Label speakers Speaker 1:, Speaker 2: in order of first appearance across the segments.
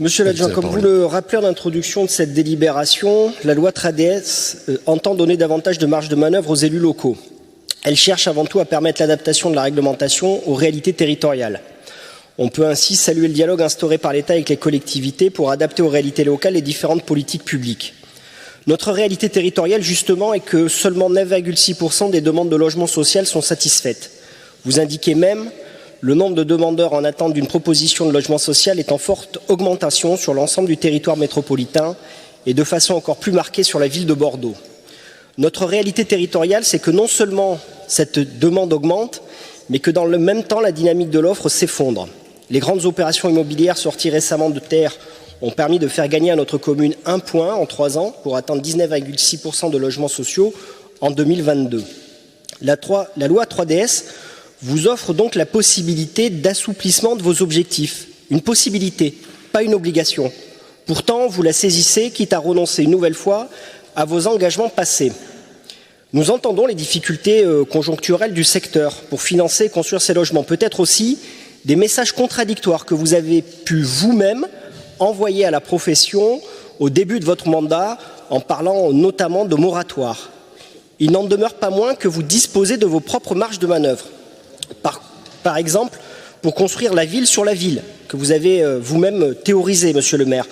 Speaker 1: Monsieur l'adjoint, comme vous le rappelez en introduction de cette délibération, la loi 3DS entend donner davantage de marge de manœuvre aux élus locaux. Elle cherche avant tout à permettre l'adaptation de la réglementation aux réalités territoriales. On peut ainsi saluer le dialogue instauré par l'État avec les collectivités pour adapter aux réalités locales les différentes politiques publiques. Notre réalité territoriale, justement, est que seulement 9,6% des demandes de logement social sont satisfaites. Vous indiquez même le nombre de demandeurs en attente d'une proposition de logement social est en forte augmentation sur l'ensemble du territoire métropolitain et de façon encore plus marquée sur la ville de Bordeaux. Notre réalité territoriale, c'est que non seulement cette demande augmente, mais que dans le même temps, la dynamique de l'offre s'effondre. Les grandes opérations immobilières sorties récemment de terre ont permis de faire gagner à notre commune 1 point en 3 ans pour atteindre 19,6% de logements sociaux en 2022. La loi 3DS vous offre donc la possibilité d'assouplissement de vos objectifs. Une possibilité, pas une obligation. Pourtant, vous la saisissez, quitte à renoncer une nouvelle fois à vos engagements passés. Nous entendons les difficultés conjoncturelles du secteur pour financer et construire ces logements. Peut-être aussi des messages contradictoires que vous avez pu vous-même envoyer à la profession au début de votre mandat en parlant notamment de moratoire. Il n'en demeure pas moins que vous disposez de vos propres marges de manœuvre. Par exemple, pour construire la ville sur la ville, que vous avez vous-même théorisé, monsieur le maire,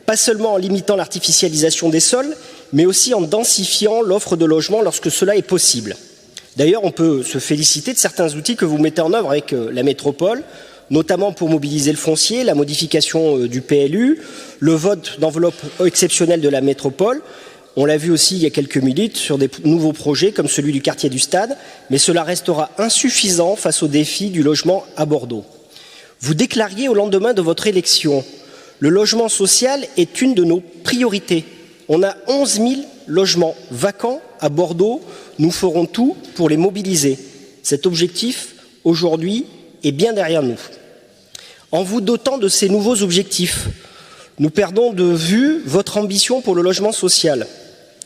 Speaker 1: pas seulement en limitant l'artificialisation des sols, mais aussi en densifiant l'offre de logements lorsque cela est possible. D'ailleurs, on peut se féliciter de certains outils que vous mettez en œuvre avec la métropole, notamment pour mobiliser le foncier, la modification du PLU, le vote d'enveloppe exceptionnelle de la métropole. On l'a vu aussi il y a quelques minutes sur des nouveaux projets comme celui du quartier du Stade, mais cela restera insuffisant face aux défis du logement à Bordeaux. Vous déclariez au lendemain de votre élection, le logement social est une de nos priorités. On a 11 000 logements vacants à Bordeaux, nous ferons tout pour les mobiliser. Cet objectif, aujourd'hui, est bien derrière nous. En vous dotant de ces nouveaux objectifs, nous perdons de vue votre ambition pour le logement social.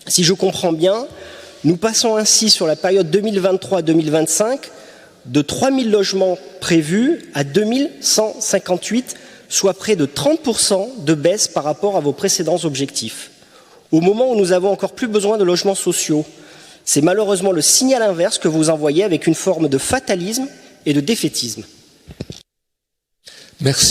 Speaker 1: Si je comprends bien, nous passons ainsi sur la période 2023-2025 de 3 000 logements prévus à 2 158, soit près de 30% de baisse par rapport à vos précédents objectifs. Au moment où nous avons encore plus besoin de logements sociaux, c'est malheureusement le signal inverse que vous envoyez avec une forme de fatalisme et de défaitisme.
Speaker 2: Merci.